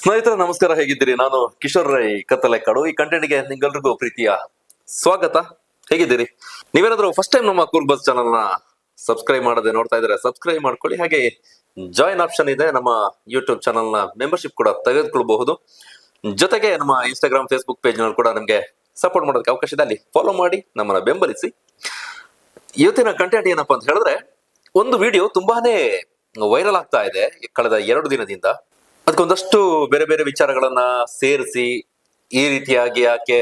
ಸ್ನೇಹಿತರೆ ನಮಸ್ಕಾರ, ಹೇಗಿದ್ದೀರಿ? ನಾನು ಕಿಶೋರ್ ರೈ ಕತ್ತಲೆಕಾಡು. ಈ ಕಂಟೆಂಟ್ಗೆ ನಿಮ್ಗೆಲ್ರಿಗೂ ಪ್ರೀತಿಯ ಸ್ವಾಗತ. ಹೇಗಿದ್ದೀರಿ? ನೀವೇನಾದ್ರೂ ಫಸ್ಟ್ ಟೈಮ್ ನಮ್ಮ ಕೂಲ್ ಬಸ್ ಚಾನಲ್ ನ ಸಬ್ಸ್ಕ್ರೈಬ್ ಮಾಡದೆ ನೋಡ್ತಾ ಇದ್ರೆ ಸಬ್ಸ್ಕ್ರೈಬ್ ಮಾಡ್ಕೊಳ್ಳಿ. ಹಾಗೆ ಜಾಯಿನ್ ಆಪ್ಷನ್ ಇದೆ. ನಮ್ಮ ಯೂಟ್ಯೂಬ್ ಚಾನಲ್ ನ ಮೆಂಬರ್ಶಿಪ್ ಕೂಡ ತೆಗೆದುಕೊಳ್ಬಹುದು. ಜೊತೆಗೆ ನಮ್ಮ ಇನ್ಸ್ಟಾಗ್ರಾಮ್, ಫೇಸ್ಬುಕ್ ಪೇಜ್ ನಲ್ಲಿ ಕೂಡ ನಮಗೆ ಸಪೋರ್ಟ್ ಮಾಡೋದಕ್ಕೆ ಅವಕಾಶ ಇದೆ. ಅಲ್ಲಿ ಫಾಲೋ ಮಾಡಿ, ನಮ್ಮನ್ನ ಬೆಂಬಲಿಸಿ. ಇವತ್ತಿನ ಕಂಟೆಂಟ್ ಏನಪ್ಪಾ ಅಂತ ಹೇಳಿದ್ರೆ, ಒಂದು ವಿಡಿಯೋ ತುಂಬಾನೇ ವೈರಲ್ ಆಗ್ತಾ ಇದೆ ಕಳೆದ 2 ದಿನದಿಂದ. ಅದಕ್ಕೊಂದಷ್ಟು ಬೇರೆ ಬೇರೆ ವಿಚಾರಗಳನ್ನ ಸೇರಿಸಿ ಈ ರೀತಿಯಾಗಿ ಆಕೆ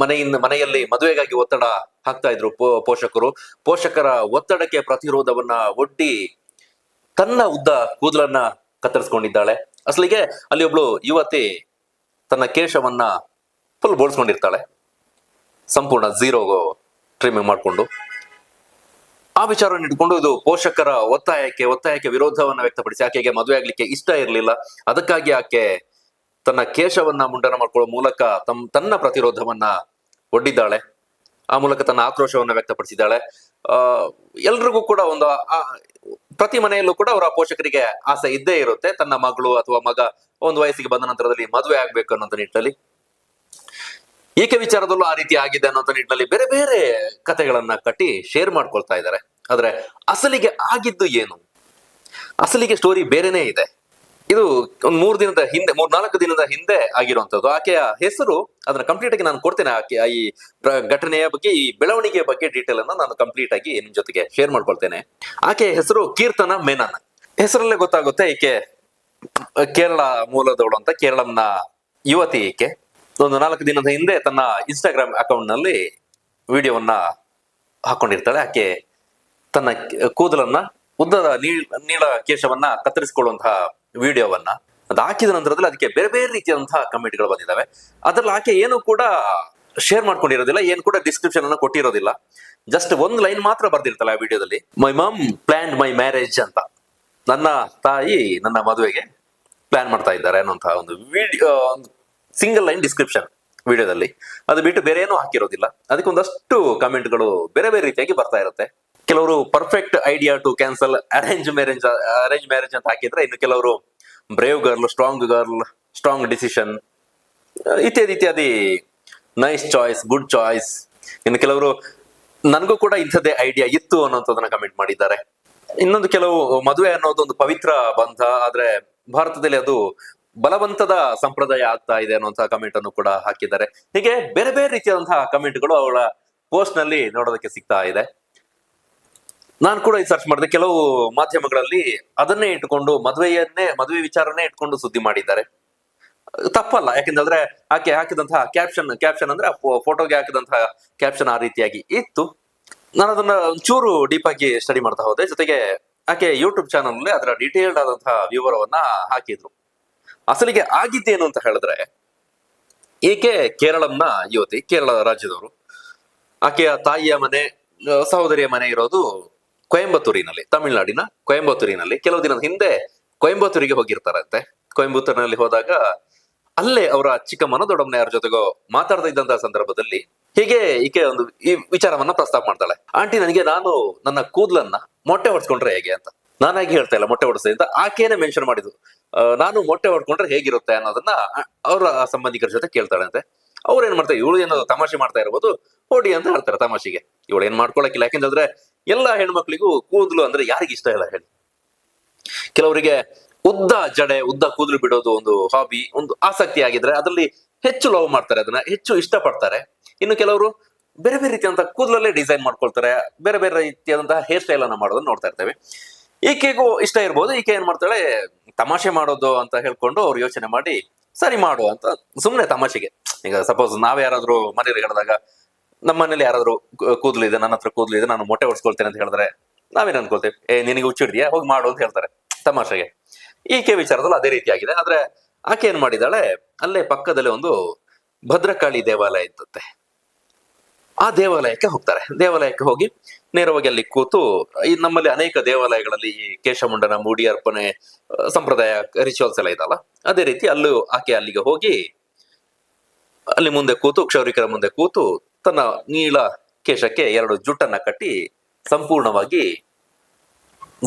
ಮನೆಯಲ್ಲಿ ಮದುವೆಗಾಗಿ ಒತ್ತಡ ಹಾಕ್ತಾ ಇದ್ರು ಪೋಷಕರ ಒತ್ತಡಕ್ಕೆ ಪ್ರತಿರೋಧವನ್ನ ಒಡ್ಡಿ ತನ್ನ ಉದ್ದ ಕೂದಲನ್ನ ಕತ್ತರಿಸ್ಕೊಂಡಿದ್ದಾಳೆ. ಅಸಲಿಗೆ ಅಲ್ಲಿ ಒಬ್ಳು ಯುವತಿ ತನ್ನ ಕೇಶವನ್ನ ಫುಲ್ ಬೋಳ್ಸ್ಕೊಂಡಿರ್ತಾಳೆ, ಸಂಪೂರ್ಣ ಝೀರೋ ಟ್ರಿಮಿಂಗ್ ಮಾಡಿಕೊಂಡು. ಆ ವಿಚಾರವನ್ನು ಇಟ್ಕೊಂಡು ಇದು ಪೋಷಕರ ಒತ್ತಾಯಕ್ಕೆ ವಿರೋಧವನ್ನ ವ್ಯಕ್ತಪಡಿಸಿ ಆಕೆಗೆ ಮದುವೆ ಆಗ್ಲಿಕ್ಕೆ ಇಷ್ಟ ಇರಲಿಲ್ಲ. ಅದಕ್ಕಾಗಿ ಆಕೆ ತನ್ನ ಕೇಶವನ್ನ ಮುಂಡನ ಮಾಡ್ಕೊಳ್ಳೋ ಮೂಲಕ ತನ್ನ ಪ್ರತಿರೋಧವನ್ನ ಒಡ್ಡಿದ್ದಾಳೆ. ಆ ಮೂಲಕ ತನ್ನ ಆಕ್ರೋಶವನ್ನ ವ್ಯಕ್ತಪಡಿಸಿದ್ದಾಳೆ. ಎಲ್ರಿಗೂ ಕೂಡ ಪ್ರತಿ ಮನೆಯಲ್ಲೂ ಕೂಡ ಅವರ ಪೋಷಕರಿಗೆ ಆಸೆ ಇದ್ದೇ ಇರುತ್ತೆ, ತನ್ನ ಮಗಳು ಅಥವಾ ಮಗ ಒಂದು ವಯಸ್ಸಿಗೆ ಬಂದ ನಂತರದಲ್ಲಿ ಮದುವೆ ಆಗ್ಬೇಕು ಅನ್ನೋ ನಿಟ್ಟಿನಲ್ಲಿ. ಈಕೆ ವಿಚಾರದಲ್ಲೂ ಆ ರೀತಿ ಆಗಿದೆ ಅನ್ನೋ ನಿಟ್ಟಿನಲ್ಲಿ ಬೇರೆ ಬೇರೆ ಕಥೆಗಳನ್ನ ಕಟ್ಟಿ ಶೇರ್ ಮಾಡ್ಕೊಳ್ತಾ ಇದ್ದಾರೆ. ಆದ್ರೆ ಅಸಲಿಗೆ ಆಗಿದ್ದು ಏನು? ಅಸಲಿಗೆ ಸ್ಟೋರಿ ಬೇರೆನೇ ಇದೆ. ಇದು ಒಂದು 3-4 ದಿನದ ಹಿಂದೆ ಆಗಿರುವಂತದ್ದು. ಆಕೆಯ ಹೆಸರು, ಅದನ್ನ ಕಂಪ್ಲೀಟ್ ಆಗಿ ನಾನು ಕೊಡ್ತೇನೆ. ಆಕೆ ಈ ಘಟನೆಯ ಬಗ್ಗೆ, ಈ ಬೆಳವಣಿಗೆಯ ಬಗ್ಗೆ ಡೀಟೇಲ್ ಅನ್ನ ನಾನು ಕಂಪ್ಲೀಟ್ ಆಗಿ ನಿಮ್ ಜೊತೆಗೆ ಶೇರ್ ಮಾಡ್ಕೊಳ್ತೇನೆ. ಆಕೆಯ ಹೆಸರು ಕೀರ್ತನ ಮೆನನ್. ಹೆಸರಲ್ಲೇ ಗೊತ್ತಾಗುತ್ತೆ ಈಕೆ ಕೇರಳ ಮೂಲದವಳು ಅಂತ. ಕೇರಳಂನ ಯುವತಿ ಈಕೆ. ಒಂದು 4 ದಿನದ ಹಿಂದೆ ತನ್ನ ಇನ್ಸ್ಟಾಗ್ರಾಮ್ ಅಕೌಂಟ್ ನಲ್ಲಿ ವಿಡಿಯೋವನ್ನ ಹಾಕೊಂಡಿರ್ತಾಳೆ. ಆಕೆ ತನ್ನ ಕೂದಲನ್ನ, ಉದ್ದದ ನೀಳ ಕೇಶವನ್ನ ಕತ್ತರಿಸಿಕೊಳ್ಳುವಂತಹ ವಿಡಿಯೋವನ್ನ ಅದು ಹಾಕಿದ ನಂತರದಲ್ಲಿ ಅದಕ್ಕೆ ಬೇರೆ ಬೇರೆ ರೀತಿಯಾದಂತಹ ಕಮೆಂಟ್ಗಳು ಬಂದಿದ್ದಾವೆ. ಅದ್ರಲ್ಲಿ ಆಕೆ ಏನು ಕೂಡ ಶೇರ್ ಮಾಡ್ಕೊಂಡಿರೋದಿಲ್ಲ, ಏನು ಕೂಡ ಡಿಸ್ಕ್ರಿಪ್ಷನ್ ಅನ್ನ ಕೊಟ್ಟಿರೋದಿಲ್ಲ. ಜಸ್ಟ್ ಒಂದು ಲೈನ್ ಮಾತ್ರ ಬರ್ದಿರ್ತಾಳೆ ಆ ವಿಡಿಯೋದಲ್ಲಿ. ಮೈ ಮಮ್ ಪ್ಲಾನ್ಡ್ ಮೈ ಮ್ಯಾರೇಜ್ ಅಂತ. ನನ್ನ ತಾಯಿ ನನ್ನ ಮದುವೆಗೆ ಪ್ಲಾನ್ ಮಾಡ್ತಾ ಇದ್ದಾರೆ ಅನ್ನುವಂತಹ ಒಂದು ವಿಡಿಯೋ, ಸಿಂಗಲ್ ಲೈನ್ ಡಿಸ್ಕ್ರಿಪ್ಷನ್ ವಿಡಿಯೋದಲ್ಲಿ. ಅದು ಬಿಟ್ಟು ಬೇರೆ ಏನೂ ಹಾಕಿರೋದಿಲ್ಲ. ಅದಕ್ಕೆ ಒಂದಷ್ಟು ಕಮೆಂಟ್ಗಳು ಬೇರೆ ಬೇರೆ ರೀತಿಯಾಗಿ ಬರ್ತಾ ಇರುತ್ತೆ. ಕೆಲವರು perfect idea to cancel arrange marriage ಅಂತ ಹಾಕಿದ್ರೆ, ಇನ್ನು ಕೆಲವರು ಬ್ರೇವ್ ಗರ್ಲ್, ಸ್ಟ್ರಾಂಗ್ ಡಿಸಿಷನ್ ಇತ್ಯಾದಿ ನೈಸ್ ಚಾಯ್ಸ್, ಗುಡ್ ಚಾಯ್ಸ್. ಇನ್ನು ಕೆಲವರು ನನಗೂ ಕೂಡ ಇಂಥದ್ದೇ ಐಡಿಯಾ ಇತ್ತು ಅನ್ನೋಂಥದ್ದನ್ನ ಕಮೆಂಟ್ ಮಾಡಿದ್ದಾರೆ. ಇನ್ನೊಂದು ಕೆಲವು ಮದುವೆ ಅನ್ನೋದು ಒಂದು ಪವಿತ್ರ ಬಂಧ, ಆದ್ರೆ ಭಾರತದಲ್ಲಿ ಅದು ಬಲವಂತದ ಸಂಪ್ರದಾಯ ಆಗ್ತಾ ಇದೆ ಅನ್ನುವಂತಹ ಕಮೆಂಟ್ ಅನ್ನು ಕೂಡ ಹಾಕಿದ್ದಾರೆ. ಹೀಗೆ ಬೇರೆ ಬೇರೆ ರೀತಿಯಾದಂತಹ ಕಮೆಂಟ್ಗಳು ಅವಳ ಪೋಸ್ಟ್ ನಲ್ಲಿ ನೋಡೋದಕ್ಕೆ ಸಿಗ್ತಾ ಇದೆ. ನಾನು ಕೂಡ ಸರ್ಚ್ ಮಾಡಿದೆ. ಕೆಲವು ಮಾಧ್ಯಮಗಳಲ್ಲಿ ಅದನ್ನೇ ಇಟ್ಕೊಂಡು ಮದುವೆ ವಿಚಾರನೇ ಇಟ್ಕೊಂಡು ಸುದ್ದಿ ಮಾಡಿದ್ದಾರೆ. ತಪ್ಪಲ್ಲ, ಯಾಕೆಂದ್ರೆ ಆಕೆ ಹಾಕಿದಂತಹ ಕ್ಯಾಪ್ಷನ್ ಅಂದ್ರೆ ಫೋಟೋಗೆ ಹಾಕಿದಂತಹ ಕ್ಯಾಪ್ಷನ್ ಆ ರೀತಿಯಾಗಿ ಇತ್ತು. ನಾನು ಅದನ್ನ ಒಂಚೂರು ಡೀಪ್ ಆಗಿ ಸ್ಟಡಿ ಮಾಡ್ತಾ ಹೋದೆ. ಜೊತೆಗೆ ಆಕೆ ಯೂಟ್ಯೂಬ್ ಚಾನಲ್ ಅಲ್ಲಿ ಅದರ ಡೀಟೇಲ್ಡ್ ಆದಂತಹ ವಿವರವನ್ನ ಹಾಕಿದ್ರು. ಅಸಲಿಗೆ ಆಗಿದ್ದೇನು ಅಂತ ಹೇಳಿದ್ರೆ, ಈಕೆ ಕೇರಳಂನ ಯುವತಿ, ಕೇರಳ ರಾಜ್ಯದವರು. ಆಕೆಯ ತಾಯಿಯ ಮನೆ, ಸಹೋದರಿಯ ಮನೆ ಇರೋದು ಕೊಯಂಬತ್ತೂರಿನಲ್ಲಿ, ತಮಿಳುನಾಡಿನ ಕೊಯಂಬತ್ತೂರಿನಲ್ಲಿ. ಕೆಲವು ದಿನದ ಹಿಂದೆ ಕೊಯಂಬತ್ತೂರಿಗೆ ಹೋಗಿರ್ತಾರಂತೆ. ಕೊಯಂಬತ್ತೂರಿನಲ್ಲಿ ಹೋದಾಗ ಅಲ್ಲೇ ಅವರ ಚಿಕ್ಕಮ್ಮನ ದೊಡ್ಡಮ್ಮನ ಯಾರ ಜೊತೆಗೋ ಮಾತಾಡ್ತಾ ಇದ್ದಂತಹ ಸಂದರ್ಭದಲ್ಲಿ ಹೀಗೆ ಈಕೆ ಈ ವಿಚಾರವನ್ನ ಪ್ರಸ್ತಾಪ ಮಾಡ್ತಾಳೆ. ಆಂಟಿ, ನಾನು ನನ್ನ ಕೂದಲನ್ನ ಮೊಟ್ಟೆ ಹೊಡ್ಸ್ಕೊಂಡ್ರೆ ಹೇಗೆ ಅಂತ. ನಾನಾಗಿ ಹೇಳ್ತಾ ಇಲ್ಲ, ಮೊಟ್ಟೆ ಹೊಡ್ಸಿ ಅಂತ ಆಕೆನೇ ಮೆನ್ಷನ್ ಮಾಡಿದ್ರು. ನಾನು ಮೊಟ್ಟೆ ಹೊಡ್ಕೊಂಡ್ರೆ ಹೇಗಿರುತ್ತೆ ಅನ್ನೋದನ್ನ ಅವರ ಸಂಬಂಧಿಕರ ಜೊತೆ ಕೇಳ್ತಾಳಂತೆ. ಅವ್ರು ಏನ್ ಮಾಡ್ತಾರೆ, ಇವಳು ಏನೋ ತಮಾಷೆ ಮಾಡ್ತಾ ಇರ್ಬೋದು, ಹೊಡಿ ಅಂತ ಹೇಳ್ತಾರೆ ತಮಾಷೆಗೆ. ಇವಳು ಏನ್ ಮಾಡ್ಕೊಳಕಿಲ್ಲ. ಯಾಕೆಂದ್ರೆ ಎಲ್ಲಾ ಹೆಣ್ಮಕ್ಳಿಗೂ ಕೂದಲು ಅಂದ್ರೆ ಯಾರಿಗೆ ಇಷ್ಟ ಇಲ್ಲ ಹೇಳಿ? ಕೆಲವರಿಗೆ ಉದ್ದ ಕೂದಲು ಬಿಡೋದು ಒಂದು ಹಾಬಿ, ಒಂದು ಆಸಕ್ತಿ ಆಗಿದ್ರೆ ಅದರಲ್ಲಿ ಹೆಚ್ಚು ಲವ್ ಮಾಡ್ತಾರೆ, ಅದನ್ನ ಹೆಚ್ಚು ಇಷ್ಟಪಡ್ತಾರೆ. ಇನ್ನು ಕೆಲವರು ಬೇರೆ ಬೇರೆ ರೀತಿಯಾದಂತಹ ಕೂದಲಲ್ಲೇ ಡಿಸೈನ್ ಮಾಡ್ಕೊಳ್ತಾರೆ, ಬೇರೆ ಬೇರೆ ರೀತಿಯಾದಂತಹ ಹೇರ್ ಸ್ಟೈಲ್ ಅನ್ನ ಮಾಡೋದನ್ನ ನೋಡ್ತಾ ಇರ್ತೇವೆ. ಈಕೆಗೂ ಇಷ್ಟ ಇರ್ಬೋದು. ಈಕೆ ಏನ್ ಮಾಡ್ತಾಳೆ, ತಮಾಷೆ ಮಾಡೋದು ಅಂತ ಹೇಳ್ಕೊಂಡು ಅವ್ರು ಯೋಚನೆ ಮಾಡಿ ಸರಿ ಮಾಡು ಅಂತ ಸುಮ್ನೆ ತಮಾಷೆಗೆ. ಈಗ ಸಪೋಸ್ ನಾವ್ ಯಾರಾದ್ರೂ ಮನೇಲಿ ಹೇಳಿದಾಗ, ನಮ್ಮ ಮನೇಲಿ ಯಾರಾದ್ರೂ ಕೂದಲಿದೆ, ನನ್ನ ಹತ್ರ ಕೂದಲಿದೆ, ನಾನು ಮೊಟ್ಟೆ ಹೊಡ್ಸ್ಕೊಳ್ತೇನೆ ಅಂತ ಹೇಳಿದ್ರೆ ನಾವೇನ್ ಅನ್ಕೊಳ್ತೇವೆ, ನಿನಗೆ ಹುಚ್ಚಿಡ್ದಿಯಾ, ಹೋಗಿ ಮಾಡು ಅಂತ ಹೇಳ್ತಾರೆ ತಮಾಷೆಗೆ. ಈಕೆ ವಿಚಾರದಲ್ಲಿ ಅದೇ ರೀತಿ ಆಗಿದೆ. ಆದ್ರೆ ಆಕೆ ಏನ್ ಮಾಡಿದಾಳೆ, ಅಲ್ಲೇ ಪಕ್ಕದಲ್ಲಿ ಒಂದು ಭದ್ರಕಾಳಿ ದೇವಾಲಯ ಇತ್ತಂತೆ. ಆ ದೇವಾಲಯಕ್ಕೆ ಹೋಗ್ತಾರೆ. ದೇವಾಲಯಕ್ಕೆ ಹೋಗಿ ನೇರವಾಗಿ ಅಲ್ಲಿ ಕೂತು, ನಮ್ಮಲ್ಲಿ ಅನೇಕ ದೇವಾಲಯಗಳಲ್ಲಿ ಈ ಕೇಶಮುಂಡನ, ಮೂಡಿ ಅರ್ಪಣೆ ಸಂಪ್ರದಾಯ, ರಿಚುವಲ್ಸ್ ಎಲ್ಲ ಇದಲ್ಲ, ಅದೇ ರೀತಿ ಆಕೆ ಅಲ್ಲಿಗೆ ಹೋಗಿ ಅಲ್ಲಿ ಮುಂದೆ ಕೂತು, ಕ್ಷೌರಿಕರ ಮುಂದೆ ಕೂತು ತನ್ನ ನೀಳ ಕೇಶಕ್ಕೆ 2 ಜುಟ್ಟನ್ನ ಕಟ್ಟಿ ಸಂಪೂರ್ಣವಾಗಿ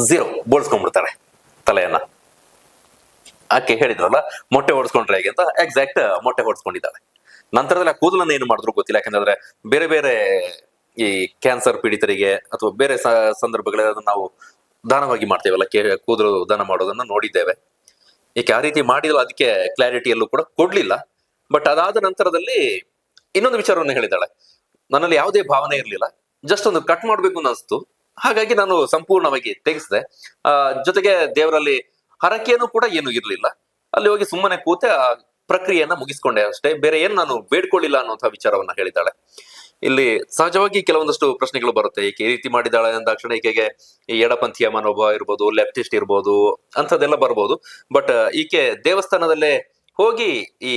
ಝೀರೋ ಬೋಳ್ಸ್ಕೊಂಡ್ಬಿಡ್ತಾರೆ ತಲೆಯನ್ನ. ಆಕೆ ಹೇಳಿದ್ರಲ್ಲ ಮೊಟ್ಟೆ ಹೊಡ್ಸ್ಕೊಂಡ್ರೆ ಹೇಗೆ ಅಂತ, ಎಕ್ಸಾಕ್ಟ್ ಮೊಟ್ಟೆ ಹೊಡ್ಸ್ಕೊಂಡಿದ್ದಾಳೆ. ನಂತರದಲ್ಲಿ ಆ ಕೂದಲನ್ನ ಏನು ಮಾಡಿದ್ರು ಗೊತ್ತಿಲ್ಲ, ಯಾಕಂದ್ರೆ ಬೇರೆ ಬೇರೆ ಈ ಕ್ಯಾನ್ಸರ್ ಪೀಡಿತರಿಗೆ ಅಥವಾ ಬೇರೆ ಸಂದರ್ಭಗಳಲ್ಲಿ ಅದನ್ನ ನಾವು ದಾನವಾಗಿ ಮಾಡ್ತೇವಲ್ಲ, ಕೂದಲು ದಾನ ಮಾಡೋದನ್ನ ನೋಡಿದ್ದೇವೆ. ಈಕೆ ಆ ರೀತಿ ಮಾಡಿದ್ರು, ಅದಕ್ಕೆ ಕ್ಲಾರಿಟಿ ಎಲ್ಲೂ ಕೂಡ ಕೊಡ್ಲಿಲ್ಲ. ಬಟ್ ಅದಾದ ನಂತರದಲ್ಲಿ ಇನ್ನೊಂದು ವಿಚಾರವನ್ನು ಹೇಳಿದಾಳೆ, ನನ್ನಲ್ಲಿ ಯಾವುದೇ ಭಾವನೆ ಇರ್ಲಿಲ್ಲ, ಜಸ್ಟ್ ಒಂದು ಕಟ್ ಮಾಡ್ಬೇಕು ಅನಿಸ್ತು, ಹಾಗಾಗಿ ನಾನು ಸಂಪೂರ್ಣವಾಗಿ ತೆಗೆಸಿದೆ. ಜೊತೆಗೆ ದೇವರಲ್ಲಿ ಹರಕೆಯನ್ನು ಕೂಡ ಏನು ಇರ್ಲಿಲ್ಲ, ಅಲ್ಲಿ ಹೋಗಿ ಸುಮ್ಮನೆ ಕೂತೆ ಆ ಪ್ರಕ್ರಿಯೆಯನ್ನ ಮುಗಿಸ್ಕೊಂಡೆ ಅಷ್ಟೇ, ಬೇರೆ ಏನು ನಾನು ಬೇಡ್ಕೊಳ್ಳಿಲ್ಲ ಅನ್ನುವಂತಹ ವಿಚಾರವನ್ನ ಹೇಳಿದ್ದಾಳೆ. ಇಲ್ಲಿ ಸಹಜವಾಗಿ ಕೆಲವೊಂದಷ್ಟು ಪ್ರಶ್ನೆಗಳು ಬರುತ್ತೆ, ಈಕೆ ಈ ರೀತಿ ಮಾಡಿದಾಳೆ ಅಂದಾಕ್ಷಣ ಈಕೆಗೆ ಈ ಎಡಪಂಥೀಯ ಮನೋಭಾವ ಇರ್ಬೋದು, ಲೆಫ್ಟಿಸ್ಟ್ ಇರ್ಬೋದು, ಅಂಥದ್ದೆಲ್ಲ ಬರ್ಬೋದು. ಬಟ್ ಈಕೆ ದೇವಸ್ಥಾನದಲ್ಲೇ ಹೋಗಿ ಈ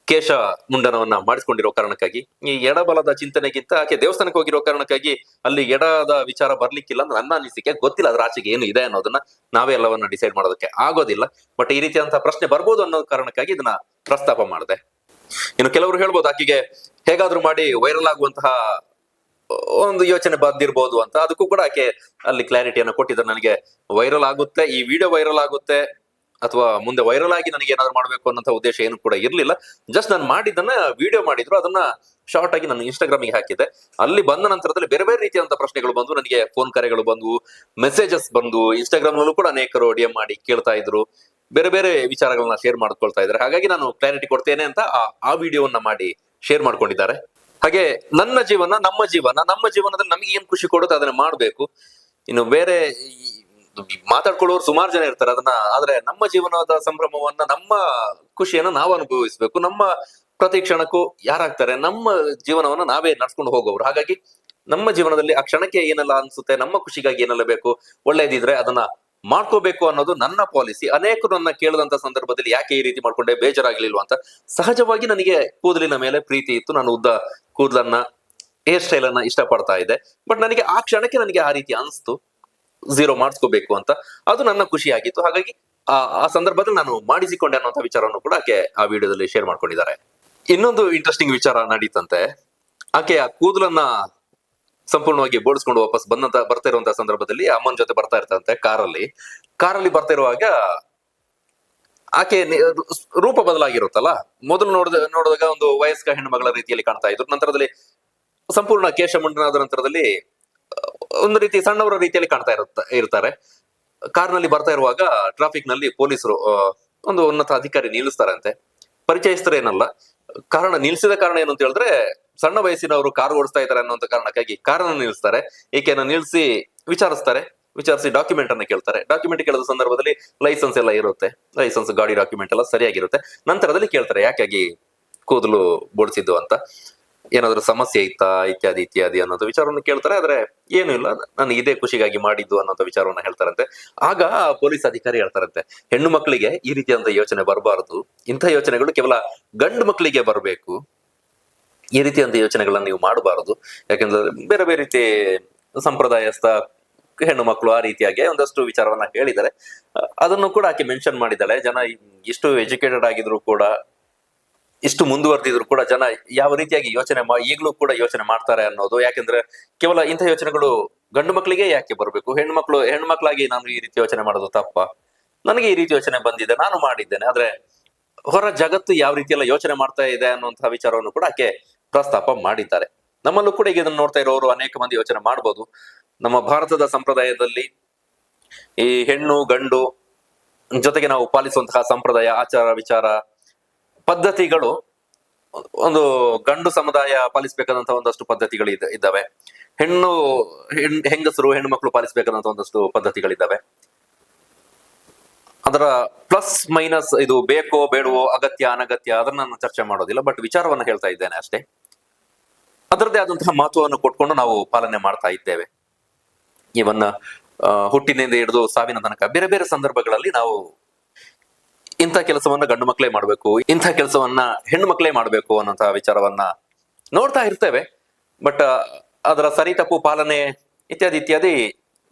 ಕೇಶ ಮುಂಡನವನ್ನ ಮಾಡಿಸ್ಕೊಂಡಿರೋ ಕಾರಣಕ್ಕಾಗಿ, ಈ ಎಡಬಲದ ಚಿಂತನೆಗಿಂತ ಆಕೆ ದೇವಸ್ಥಾನಕ್ಕೆ ಹೋಗಿರೋ ಕಾರಣಕ್ಕಾಗಿ ಅಲ್ಲಿ ಎಡದ ವಿಚಾರ ಬರ್ಲಿಕ್ಕಿಲ್ಲ ಅಂತ ನನ್ನ ಅನಿಸಿಕೆ. ಗೊತ್ತಿಲ್ಲ ಅದ್ರ ಆಚೆಗೆ ಏನು ಇದೆ ಅನ್ನೋದನ್ನ, ನಾವೇ ಎಲ್ಲವನ್ನ ಡಿಸೈಡ್ ಮಾಡೋದಕ್ಕೆ ಆಗೋದಿಲ್ಲ. ಬಟ್ ಈ ರೀತಿಯಂತಹ ಪ್ರಶ್ನೆ ಬರ್ಬೋದು ಅನ್ನೋ ಕಾರಣಕ್ಕಾಗಿ ಇದನ್ನ ಪ್ರಸ್ತಾಪ ಮಾಡಿದೆ. ಇನ್ನು ಕೆಲವರು ಹೇಳ್ಬೋದು, ಆಕೆಗೆ ಹೇಗಾದ್ರೂ ಮಾಡಿ ವೈರಲ್ ಆಗುವಂತಹ ಒಂದು ಯೋಚನೆ ಬಂದಿರ್ಬೋದು ಅಂತ. ಅದಕ್ಕೂ ಕೂಡ ಆಕೆ ಅಲ್ಲಿ ಕ್ಲಾರಿಟಿಯನ್ನು ಕೊಟ್ಟಿದ್ದಾರೆ, ನನಗೆ ವೈರಲ್ ಆಗುತ್ತೆ, ಈ ವಿಡಿಯೋ ವೈರಲ್ ಆಗುತ್ತೆ ಅಥವಾ ಮುಂದೆ ವೈರಲ್ ಆಗಿ ನನಗೆ ಏನಾದ್ರು ಮಾಡ್ಬೇಕು ಅನ್ನೋ ಉದ್ದೇಶ ಏನು ಕೂಡ ಇರ್ಲಿಲ್ಲ. ಜಸ್ಟ್ ನಾನು ಮಾಡಿದ್ದನ್ನ ವಿಡಿಯೋ ಮಾಡಿದ್ರು, ಅದನ್ನ ಶಾರ್ಟ್ ಆಗಿ ನಾನು ಇನ್ಸ್ಟಾಗ್ರಾಮಿಗೆ ಹಾಕಿದ್ದೆ. ಅಲ್ಲಿ ಬಂದ ನಂತರದಲ್ಲಿ ಬೇರೆ ಬೇರೆ ರೀತಿಯಾದಂತಹ ಪ್ರಶ್ನೆಗಳು ಬಂದು, ನನಗೆ ಫೋನ್ ಕರೆಗಳು ಬಂದು, ಮೆಸೇಜಸ್ ಬಂದು, ಇನ್ಸ್ಟಾಗ್ರಾಮ್ ನಲ್ಲೂ ಕೂಡ ಅನೇಕರು DM ಮಾಡಿ ಕೇಳ್ತಾ ಇದ್ರು, ಬೇರೆ ಬೇರೆ ವಿಚಾರಗಳನ್ನ ಶೇರ್ ಮಾಡ್ಕೊಳ್ತಾ ಇದ್ದಾರೆ. ಹಾಗಾಗಿ ನಾನು ಕ್ಲಾರಿಟಿ ಕೊಡ್ತೇನೆ ಅಂತ ಆ ವಿಡಿಯೋವನ್ನ ಮಾಡಿ ಶೇರ್ ಮಾಡ್ಕೊಂಡಿದ್ದಾರೆ. ಹಾಗೆ ನನ್ನ ಜೀವನ, ನಮ್ಮ ಜೀವನದಲ್ಲಿ ನಮಗೆ ಏನ್ ಖುಷಿ ಕೊಡುತ್ತೆ ಅದನ್ನ ಮಾಡ್ಬೇಕು. ಇನ್ನು ಬೇರೆ ಮಾತಾಡ್ಕೊಳ್ಳೋರು ಸುಮಾರು ಜನ ಇರ್ತಾರೆ, ಆದ್ರೆ ನಮ್ಮ ಜೀವನದ ಸಂಭ್ರಮವನ್ನ, ನಮ್ಮ ಖುಷಿಯನ್ನ ನಾವು ಅನುಭವಿಸ್ಬೇಕು. ನಮ್ಮ ಪ್ರತಿ ಕ್ಷಣಕ್ಕೂ ಯಾರಾಗ್ತಾರೆ, ನಮ್ಮ ಜೀವನವನ್ನ ನಾವೇ ನಡ್ಸ್ಕೊಂಡು ಹೋಗೋರು. ಹಾಗಾಗಿ ನಮ್ಮ ಜೀವನದಲ್ಲಿ ಆ ಕ್ಷಣಕ್ಕೆ ಏನೆಲ್ಲ ಅನ್ಸುತ್ತೆ, ನಮ್ಮ ಖುಷಿಗಾಗಿ ಏನೆಲ್ಲ ಬೇಕು, ಒಳ್ಳೇದಿದ್ರೆ ಅದನ್ನ ಮಾಡ್ಕೋಬೇಕು ಅನ್ನೋದು ನನ್ನ ಪಾಲಿಸಿ. ಅನೇಕರು ನನ್ನ ಕೇಳಿದಂತ ಸಂದರ್ಭದಲ್ಲಿ ಯಾಕೆ ಈ ರೀತಿ ಮಾಡ್ಕೊಂಡೆ, ಬೇಜಾರಾಗ್ಲಿಲ್ವಾ ಅಂತ. ಸಹಜವಾಗಿ ನನಗೆ ಕೂದಲಿನ ಮೇಲೆ ಪ್ರೀತಿ ಇತ್ತು, ನಾನು ಉದ್ದ ಕೂದಲನ್ನ, ಹೇರ್ ಸ್ಟೈಲ್ ಅನ್ನ ಇಷ್ಟಪಡ್ತಾ ಇದ್ದೆ. ಬಟ್ ನನಗೆ ಆ ಕ್ಷಣಕ್ಕೆ ನನಗೆ ಆ ರೀತಿ ಅನಿಸ್ತು, ಝೀರೋ ಮಾಡಿಸ್ಕೋಬೇಕು ಅಂತ. ಅದು ನನ್ನ ಖುಷಿ ಆಗಿತ್ತು. ಹಾಗಾಗಿ ಆ ಸಂದರ್ಭದಲ್ಲಿ ನಾನು ಮಾಡಿಸಿಕೊಂಡೆ ಅನ್ನೋಂಥ ವಿಚಾರವನ್ನು ಕೂಡ ಆಕೆ ಆ ವಿಡಿಯೋದಲ್ಲಿ ಶೇರ್ ಮಾಡ್ಕೊಂಡಿದ್ದಾರೆ. ಇನ್ನೊಂದು ಇಂಟ್ರೆಸ್ಟಿಂಗ್ ವಿಚಾರ ನಡೀತಂತೆ. ಆಕೆ ಆ ಕೂದಲನ್ನ ಸಂಪೂರ್ಣವಾಗಿ ಬೋಡಿಸ್ಕೊಂಡು ವಾಪಸ್ ಬರ್ತಾ ಇರುವಂತಹ ಸಂದರ್ಭದಲ್ಲಿ ಅಮ್ಮನ ಜೊತೆ ಬರ್ತಾ ಇರ್ತಂತೆ ಕಾರಲ್ಲಿ ಬರ್ತಾ ಇರುವಾಗ ಆಕೆ ರೂಪ ಬದಲಾಗಿರುತ್ತಲ್ಲ. ಮೊದಲು ನೋಡಿದಾಗ ಒಂದು ವಯಸ್ಕ ಹೆಣ್ಣು ಮಗಳ ರೀತಿಯಲ್ಲಿ ಕಾಣ್ತಾ ಇದ್ರು, ನಂತರದಲ್ಲಿ ಸಂಪೂರ್ಣ ಕೇಶ ಮುಂಡನಾದ ನಂತರದಲ್ಲಿ ಒಂದು ರೀತಿ ಸಣ್ಣವರ ರೀತಿಯಲ್ಲಿ ಕಾಣ್ತಾ ಇರ್ತಾರೆ. ಕಾರ್ನಲ್ಲಿ ಬರ್ತಾ ಇರುವಾಗ ಟ್ರಾಫಿಕ್ ನಲ್ಲಿ ಪೊಲೀಸರು ಒಂದು ಉನ್ನತ ಅಧಿಕಾರಿ ನಿಲ್ಲಿಸ್ತಾರಂತೆ. ಪರಿಚಯಿಸ್ತಾರೇನಲ್ಲ, ಕಾರಣ ನಿಲ್ಸಿದ ಕಾರಣ ಏನು ಅಂತ ಹೇಳಿದ್ರೆ, ಸಣ್ಣ ವಯಸ್ಸಿನವರು ಕಾರು ಓಡಿಸ್ತಾ ಇದ್ದಾರೆ ಅನ್ನೋಂತ ಕಾರಣಕ್ಕಾಗಿ ಕಾರನ್ನು ನಿಲ್ಲಿಸ್ತಾರೆ. ಈಕೆನ ನಿಲ್ಸಿ ವಿಚಾರಿಸಿ ಡಾಕ್ಯುಮೆಂಟ್ ಅನ್ನ ಕೇಳ್ತಾರೆ. ಡಾಕ್ಯುಮೆಂಟ್ ಕೇಳಿದ ಸಂದರ್ಭದಲ್ಲಿ ಲೈಸೆನ್ಸ್ ಎಲ್ಲ ಇರುತ್ತೆ, ಲೈಸೆನ್ಸ್ ಗಾಡಿ ಡಾಕ್ಯುಮೆಂಟ್ ಎಲ್ಲ ಸರಿಯಾಗಿರುತ್ತೆ. ನಂತರದಲ್ಲಿ ಕೇಳ್ತಾರೆ ಯಾಕಾಗಿ ಕೂದಲು ಬೋಡಿಸಿದ್ದು ಅಂತ, ಏನಾದ್ರು ಸಮಸ್ಯೆ ಇತ್ತಾ ಇತ್ಯಾದಿ ಅನ್ನೋದು ವಿಚಾರವನ್ನು ಕೇಳ್ತಾರೆ. ಆದ್ರೆ ಏನು ಇಲ್ಲ, ನನಗೆ ಇದೇ ಖುಷಿಗಾಗಿ ಮಾಡಿದ್ದು ಅನ್ನೋಂಥ ವಿಚಾರವನ್ನ ಹೇಳ್ತಾರಂತೆ. ಆಗ ಪೊಲೀಸ್ ಅಧಿಕಾರಿ ಹೇಳ್ತಾರಂತೆ, ಹೆಣ್ಣು ಮಕ್ಕಳಿಗೆ ಈ ರೀತಿಯಾದಂತ ಯೋಚನೆ ಬರಬಾರದು, ಇಂಥ ಯೋಚನೆಗಳು ಕೇವಲ ಗಂಡು ಮಕ್ಕಳಿಗೆ ಬರಬೇಕು, ಈ ರೀತಿಯಂತ ಯೋಚನೆಗಳನ್ನ ನೀವು ಮಾಡಬಾರದು. ಯಾಕೆಂದ್ರೆ ಬೇರೆ ಬೇರೆ ರೀತಿ ಸಂಪ್ರದಾಯಸ್ಥ ಹೆಣ್ಣು ಮಕ್ಕಳು ಆ ರೀತಿಯಾಗಿ ಒಂದಷ್ಟು ವಿಚಾರವನ್ನ ಹೇಳಿದ್ದಾರೆ. ಅದನ್ನು ಕೂಡ ಆಕೆ ಮೆನ್ಷನ್ ಮಾಡಿದ್ದಾಳೆ. ಜನ ಇಷ್ಟು ಎಜುಕೇಟೆಡ್ ಆಗಿದ್ರು ಕೂಡ, ಇಷ್ಟು ಮುಂದುವರೆದಿದ್ರು ಕೂಡ ಜನ ಯಾವ ರೀತಿಯಾಗಿ ಈಗಲೂ ಕೂಡ ಯೋಚನೆ ಮಾಡ್ತಾರೆ ಅನ್ನೋದು. ಯಾಕೆಂದ್ರೆ ಕೇವಲ ಇಂಥ ಯೋಚನೆಗಳು ಗಂಡು ಮಕ್ಕಳಿಗೆ ಯಾಕೆ ಬರಬೇಕು, ಹೆಣ್ಣು ಮಕ್ಕಳಾಗಿ ನಾನು ಈ ರೀತಿ ಯೋಚನೆ ಮಾಡೋದು ತಪ್ಪ, ನನಗೆ ಈ ರೀತಿ ಯೋಚನೆ ಬಂದಿದೆ, ನಾನು ಮಾಡಿದ್ದೇನೆ, ಆದ್ರೆ ಹೊರ ಜಗತ್ತು ಯಾವ ರೀತಿ ಎಲ್ಲ ಯೋಚನೆ ಮಾಡ್ತಾ ಇದೆ ಅನ್ನುವಂತಹ ವಿಚಾರವನ್ನು ಕೂಡ ಆಕೆ ಪ್ರಸ್ತಾಪ ಮಾಡಿದ್ದಾರೆ. ನಮ್ಮಲ್ಲೂ ಕೂಡ ಈಗ ಇದನ್ನು ನೋಡ್ತಾ ಇರೋರು ಅನೇಕ ಮಂದಿ ಯೋಚನೆ ಮಾಡ್ಬೋದು. ನಮ್ಮ ಭಾರತದ ಸಂಪ್ರದಾಯದಲ್ಲಿ ಈ ಹೆಣ್ಣು ಗಂಡು ಜೊತೆಗೆ ನಾವು ಪಾಲಿಸುವಂತಹ ಸಂಪ್ರದಾಯ, ಆಚಾರ ವಿಚಾರ, ಪದ್ಧತಿಗಳು, ಒಂದು ಗಂಡು ಸಮುದಾಯ ಪಾಲಿಸಬೇಕಾದಂತಹ ಒಂದಷ್ಟು ಪದ್ಧತಿಗಳು ಇದ್ದಾವೆ, ಹೆಂಗಸರು ಹೆಣ್ಣು ಮಕ್ಕಳು ಪಾಲಿಸಬೇಕಾದಂತ ಒಂದಷ್ಟು ಪದ್ಧತಿಗಳಿದ್ದಾವೆ. ಅದರ ಪ್ಲಸ್ ಮೈನಸ್, ಇದು ಬೇಕೋ ಬೇಡವೋ, ಅಗತ್ಯ ಅನಗತ್ಯ, ಅದನ್ನ ನಾನು ಚರ್ಚೆ ಮಾಡೋದಿಲ್ಲ. ಬಟ್ ವಿಚಾರವನ್ನ ಹೇಳ್ತಾ ಇದ್ದೇನೆ ಅಷ್ಟೇ. ಅದರದ್ದೇ ಆದಂತಹ ಮಹತ್ವವನ್ನು ಕೊಟ್ಕೊಂಡು ನಾವು ಪಾಲನೆ ಮಾಡ್ತಾ ಇದ್ದೇವೆ. ಇವನ್ನ ಹುಟ್ಟಿನಿಂದ ಹಿಡಿದು ಸಾವಿನ ತನಕ ಬೇರೆ ಬೇರೆ ಸಂದರ್ಭಗಳಲ್ಲಿ ನಾವು ಇಂಥ ಕೆಲಸವನ್ನ ಗಂಡು ಮಕ್ಕಳೇ ಮಾಡ್ಬೇಕು, ಇಂಥ ಕೆಲಸವನ್ನ ಹೆಣ್ಣು ಮಕ್ಕಳೇ ಮಾಡ್ಬೇಕು ಅನ್ನೋಂತಹ ವಿಚಾರವನ್ನ ನೋಡ್ತಾ ಇರ್ತೇವೆ. ಬಟ್ ಅದರ ಸರಿ ತಪ್ಪು ಪಾಲನೆ ಇತ್ಯಾದಿ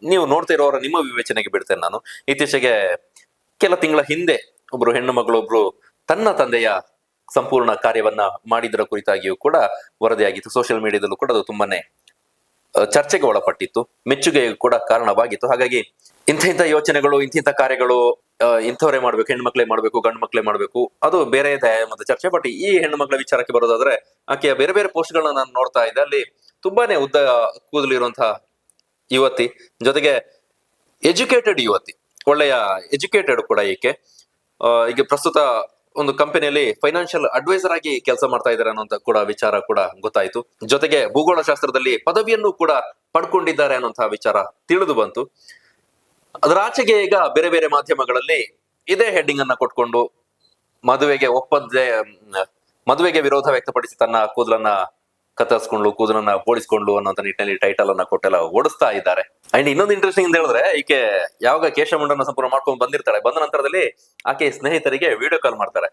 ನೀವು ನೋಡ್ತಾ ಇರೋರ ನಿಮ್ಮ ವಿವೇಚನೆಗೆ ಬಿಡ್ತೇನೆ ನಾನು. ಇತ್ತೀಚೆಗೆ ಕೆಲ ತಿಂಗಳ ಹಿಂದೆ ಒಬ್ರು ಹೆಣ್ಣು ಮಗಳೊಬ್ರು ತನ್ನ ತಂದೆಯ ಸಂಪೂರ್ಣ ಕಾರ್ಯವನ್ನ ಮಾಡಿದರ ಕುರಿತಾಗಿಯೂ ಕೂಡ ವರದಿಯಾಗಿತ್ತು. ಸೋಷಿಯಲ್ ಮೀಡಿಯಾದಲ್ಲೂ ಕೂಡ ಅದು ತುಂಬಾನೇ ಚರ್ಚೆಗೆ ಒಳಪಟ್ಟಿತ್ತು, ಮೆಚ್ಚುಗೆಗೂ ಕೂಡ ಕಾರಣವಾಗಿತ್ತು. ಹಾಗಾಗಿ ಇಂಥ ಯೋಚನೆಗಳು, ಇಂಥ ಕಾರ್ಯಗಳು ಇಂಥವರೇ ಮಾಡ್ಬೇಕು, ಹೆಣ್ಮಕ್ಳೇ ಮಾಡ್ಬೇಕು, ಗಂಡು ಮಕ್ಳೇ ಮಾಡ್ಬೇಕು, ಅದು ಬೇರೆ ಇದೆ ಮತ್ತೆ ಚರ್ಚೆ. ಬಟ್ ಈ ಹೆಣ್ಣು ಮಕ್ಳ ವಿಚಾರಕ್ಕೆ ಬರೋದಾದ್ರೆ, ಆಕೆಯ ಬೇರೆ ಬೇರೆ ಪೋಸ್ಟ್ ಗಳನ್ನ ನಾನು ನೋಡ್ತಾ ಇದ್ದೆ. ಅಲ್ಲಿ ತುಂಬಾನೇ ಉದ್ದ ಕೂದಲಿರುವಂತಹ ಯುವತಿ, ಜೊತೆಗೆ ಎಜುಕೇಟೆಡ್ ಯುವತಿ, ಒಳ್ಳೆಯ ಎಜುಕೇಟೆಡ್ ಕೂಡ ಈಕೆ. ಈಗ ಪ್ರಸ್ತುತ ಒಂದು ಕಂಪನಿಯಲ್ಲಿ ಫೈನಾನ್ಷಿಯಲ್ ಅಡ್ವೈಸರ್ ಆಗಿ ಕೆಲಸ ಮಾಡ್ತಾ ಇದ್ದಾರೆ ಅನ್ನೋಂತ ಕೂಡ ವಿಚಾರ ಕೂಡ ಗೊತ್ತಾಯ್ತು. ಜೊತೆಗೆ ಭೂಗೋಳ ಶಾಸ್ತ್ರದಲ್ಲಿ ಪದವಿಯನ್ನು ಕೂಡ ಪಡ್ಕೊಂಡಿದ್ದಾರೆ ಅನ್ನೋಂತಹ ವಿಚಾರ ತಿಳಿದು ಬಂತು. ಅದರ ಆಚೆಗೆ ಈಗ ಬೇರೆ ಬೇರೆ ಮಾಧ್ಯಮಗಳಲ್ಲಿ ಇದೇ ಹೆಡ್ಡಿಂಗ್ ಅನ್ನ ಕೊಟ್ಕೊಂಡು ಮದುವೆಗೆ ವಿರೋಧ ವ್ಯಕ್ತಪಡಿಸಿ ತನ್ನ ಕೂದಲನ್ನ ಕತ್ತರಿಸ್ಕೊಂಡು, ಕೂದಲನ್ನ ಬೋಳಿಸ್ಕೊಂಡು ಅನ್ನೋಂತ ನಿಟ್ಟಿನಲ್ಲಿ ಟೈಟಲ್ ಅನ್ನ ಕೊಟ್ಟೆಲ್ಲ ಓಡಿಸ್ತಾ ಇದ್ದಾರೆ. ಅಂಡ್ ಇನ್ನೊಂದು ಇಂಟ್ರೆಸ್ಟಿಂಗ್ ಅಂತ ಹೇಳಿದ್ರೆ, ಈಕೆ ಯಾವಾಗ ಕೇಶಮುಂಡನ ಸಂಪೂರ್ಣ ಮಾಡ್ಕೊಂಡು ಬಂದಿರ್ತಾಳೆ, ಬಂದ ನಂತರದಲ್ಲಿ ಆಕೆ ಸ್ನೇಹಿತರಿಗೆ ವಿಡಿಯೋ ಕಾಲ್ ಮಾಡ್ತಾರೆ.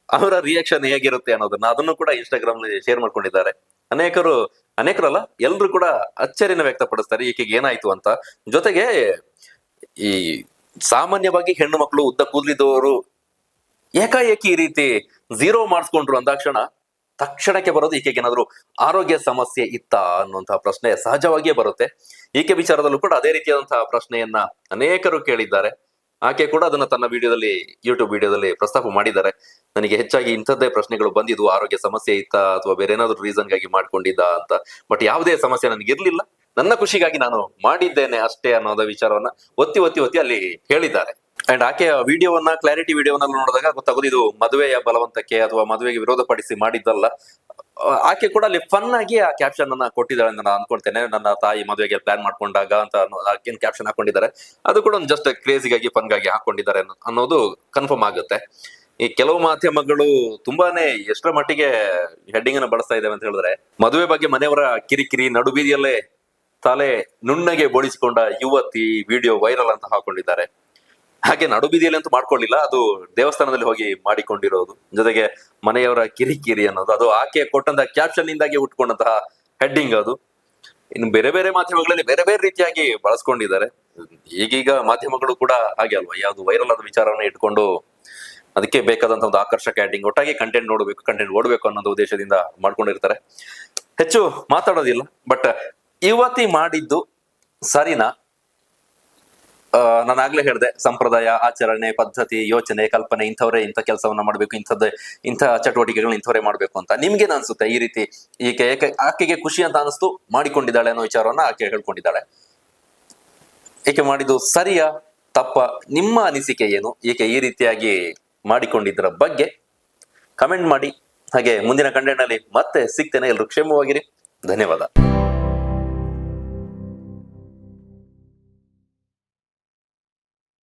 ಅವರ ರಿಯಾಕ್ಷನ್ ಹೇಗಿರುತ್ತೆ ಅನ್ನೋದನ್ನ ಅದನ್ನು ಕೂಡ ಇನ್ಸ್ಟಾಗ್ರಾಮ್ ನಲ್ಲಿ ಶೇರ್ ಮಾಡ್ಕೊಂಡಿದ್ದಾರೆ. ಅನೇಕರಲ್ಲ, ಎಲ್ರು ಕೂಡ ಅಚ್ಚರಿನ ವ್ಯಕ್ತಪಡಿಸ್ತಾರೆ ಈಕೆಗೆ ಏನಾಯ್ತು ಅಂತ. ಜೊತೆಗೆ ಈ ಸಾಮಾನ್ಯವಾಗಿ ಹೆಣ್ಣು ಮಕ್ಕಳು ಉದ್ದ ಕೂದಲಿದ್ದವರು ಏಕಾಏಕಿ ಈ ರೀತಿ ಝೀರೋ ಮಾಡಿಸ್ಕೊಂಡ್ರು ಅಂದಾಕ್ಷಣ ತಕ್ಷಣಕ್ಕೆ ಬರೋದು ಈಕೆಗೆ ಏನಾದ್ರು ಆರೋಗ್ಯ ಸಮಸ್ಯೆ ಇತ್ತಾ ಅನ್ನುವಂತಹ ಪ್ರಶ್ನೆ ಸಹಜವಾಗಿಯೇ ಬರುತ್ತೆ. ಈಕೆ ವಿಚಾರದಲ್ಲೂ ಕೂಡ ಅದೇ ರೀತಿಯಾದಂತಹ ಪ್ರಶ್ನೆಯನ್ನ ಅನೇಕರು ಕೇಳಿದ್ದಾರೆ. ಆಕೆ ಕೂಡ ಅದನ್ನ ತನ್ನ ಯೂಟ್ಯೂಬ್ ವಿಡಿಯೋದಲ್ಲಿ ಪ್ರಸ್ತಾಪ ಮಾಡಿದ್ದಾರೆ. ನನಗೆ ಹೆಚ್ಚಾಗಿ ಇಂಥದ್ದೇ ಪ್ರಶ್ನೆಗಳು ಬಂದಿದ್ವು, ಆರೋಗ್ಯ ಸಮಸ್ಯೆ ಇತ್ತಾ ಅಥವಾ ಬೇರೆ ಏನಾದ್ರು ರೀಸನ್ ಗಾಗಿ ಮಾಡ್ಕೊಂಡಿದ್ದ ಅಂತ. ಬಟ್ ಯಾವುದೇ ಸಮಸ್ಯೆ ನನಗೆ ಇರ್ಲಿಲ್ಲ, ನನ್ನ ಖುಷಿಗಾಗಿ ನಾನು ಮಾಡಿದ್ದೇನೆ ಅಷ್ಟೇ ಅನ್ನೋದ ವಿಚಾರವನ್ನ ಒತ್ತಿ ಅಲ್ಲಿ ಹೇಳಿದ್ದಾರೆ. ಅಂಡ್ ಆಕೆಯ ಕ್ಲಾರಿಟಿ ವಿಡಿಯೋವನ್ನ ನೋಡಿದಾಗ ಗೊತ್ತಾಗೋದು ಇದು ಮದುವೆಯ ಬಲವಂತಕ್ಕೆ ಅಥವಾ ಮದುವೆಗೆ ವಿರೋಧ ಪಡಿಸಿ ಮಾಡಿದ್ದಲ್ಲ. ಆಕೆ ಕೂಡ ಅಲ್ಲಿ ಫನ್ ಆಗಿ ಆ ಕ್ಯಾಪ್ಷನ್ ಅನ್ನ ಕೊಟ್ಟಿದ್ದಾಳೆ ಅಂತ ನಾನು ಅನ್ಕೊಳ್ತೇನೆ. ನನ್ನ ತಾಯಿ ಮದುವೆಗೆ ಪ್ಲಾನ್ ಮಾಡ್ಕೊಂಡಾಗ ಅಂತ ಆಕೆನ್ ಕ್ಯಾಪ್ಷನ್ ಹಾಕೊಂಡಿದ್ದಾರೆ. ಅದು ಕೂಡ ಒಂದು ಜಸ್ಟ್ ಕ್ರೇಜಿಗಾಗಿ ಫನ್ಗಾಗಿ ಹಾಕೊಂಡಿದ್ದಾರೆ ಅನ್ನೋದು ಕನ್ಫರ್ಮ್ ಆಗುತ್ತೆ. ಈ ಕೆಲವು ಮಾಧ್ಯಮಗಳು ತುಂಬಾನೇ ಎಷ್ಟರ ಮಟ್ಟಿಗೆ ಹೆಡ್ಡಿಂಗ್ ಅನ್ನ ಬಳಸ್ತಾ ಇದ್ದಾವೆ ಅಂತ ಹೇಳಿದ್ರೆ, ಮದುವೆ ಬಗ್ಗೆ ಮನೆಯವರ ಕಿರಿಕಿರಿ, ನಡುಬೀದಿಯಲ್ಲೇ ತಲೆ ನುಣ್ಣಗೆ ಬೋಳಿಸಿಕೊಂಡ ಯುವತಿ ವಿಡಿಯೋ ವೈರಲ್ ಅಂತ ಹಾಕೊಂಡಿದ್ದಾರೆ. ಹಾಗೆ ನಡುಬೀದಿಯಲ್ಲಿ ಅಂತೂ ಮಾಡ್ಕೊಳ್ಳಿಲ್ಲ, ಅದು ದೇವಸ್ಥಾನದಲ್ಲಿ ಹೋಗಿ ಮಾಡಿಕೊಂಡಿರೋದು. ಜೊತೆಗೆ ಮನೆಯವರ ಕಿರಿಕಿರಿ ಅನ್ನೋದು, ಅದು ಆಕೆ ಕೊಟ್ಟಂತಹ ಕ್ಯಾಪ್ಷನ್ ಇಂದಾಗಿ ಉಟ್ಕೊಂಡಂತಹ ಹೆಡ್ಡಿಂಗ್ ಅದು. ಇನ್ನು ಬೇರೆ ಬೇರೆ ಮಾಧ್ಯಮಗಳಲ್ಲಿ ಬೇರೆ ಬೇರೆ ರೀತಿಯಾಗಿ ಬಳಸ್ಕೊಂಡಿದ್ದಾರೆ. ಈಗೀಗ ಮಾಧ್ಯಮಗಳು ಕೂಡ ಹಾಗೆ ಅಲ್ವಾ, ಯಾವ್ದು ವೈರಲ್ ಆದ ವಿಚಾರವನ್ನ ಇಟ್ಕೊಂಡು ಅದಕ್ಕೆ ಬೇಕಾದಂತ ಒಂದು ಆಕರ್ಷಕ ಹೆಡ್ಡಿಂಗ್, ಒಟ್ಟಾಗಿ ಕಂಟೆಂಟ್ ಓಡಬೇಕು ಅನ್ನೋ ಉದ್ದೇಶದಿಂದ ಮಾಡ್ಕೊಂಡಿರ್ತಾರೆ. ಹೆಚ್ಚು ಮಾತಾಡೋದಿಲ್ಲ. ಬಟ್ ಯುವತಿ ಮಾಡಿದ್ದು ಸರಿನಾ? ನಾನು ಆಗ್ಲೇ ಹೇಳಿದೆ, ಸಂಪ್ರದಾಯ, ಆಚರಣೆ, ಪದ್ಧತಿ, ಯೋಚನೆ, ಕಲ್ಪನೆ, ಇಂಥವ್ರೆ ಇಂಥ ಕೆಲಸವನ್ನ ಮಾಡ್ಬೇಕು, ಇಂಥ ಚಟುವಟಿಕೆಗಳನ್ನ ಇಂಥವ್ರೆ ಮಾಡ್ಬೇಕು ಅಂತ ನಿಮ್ಗೇನ್ ಅನ್ಸುತ್ತೆ? ಈ ರೀತಿ ಆಕೆಗೆ ಖುಷಿ ಅಂತ ಅನಿಸ್ತು, ಮಾಡಿಕೊಂಡಿದ್ದಾಳೆ ಅನ್ನೋ ವಿಚಾರವನ್ನ ಆಕೆ ಹೇಳ್ಕೊಂಡಿದ್ದಾಳೆ. ಈಕೆ ಮಾಡಿದ್ದು ಸರಿಯಾ ತಪ್ಪ? ನಿಮ್ಮ ಅನಿಸಿಕೆ ಏನು? ಈಕೆ ಈ ರೀತಿಯಾಗಿ ಮಾಡಿಕೊಂಡಿದ್ದರ ಬಗ್ಗೆ ಕಮೆಂಟ್ ಮಾಡಿ. ಹಾಗೆ ಮುಂದಿನ ಕಂಟೆಂಟ್ ನಲ್ಲಿ ಮತ್ತೆ ಸಿಗ್ತೇನೆ. ಎಲ್ಲರೂ ಕ್ಷೇಮವಾಗಿರಿ. ಧನ್ಯವಾದ.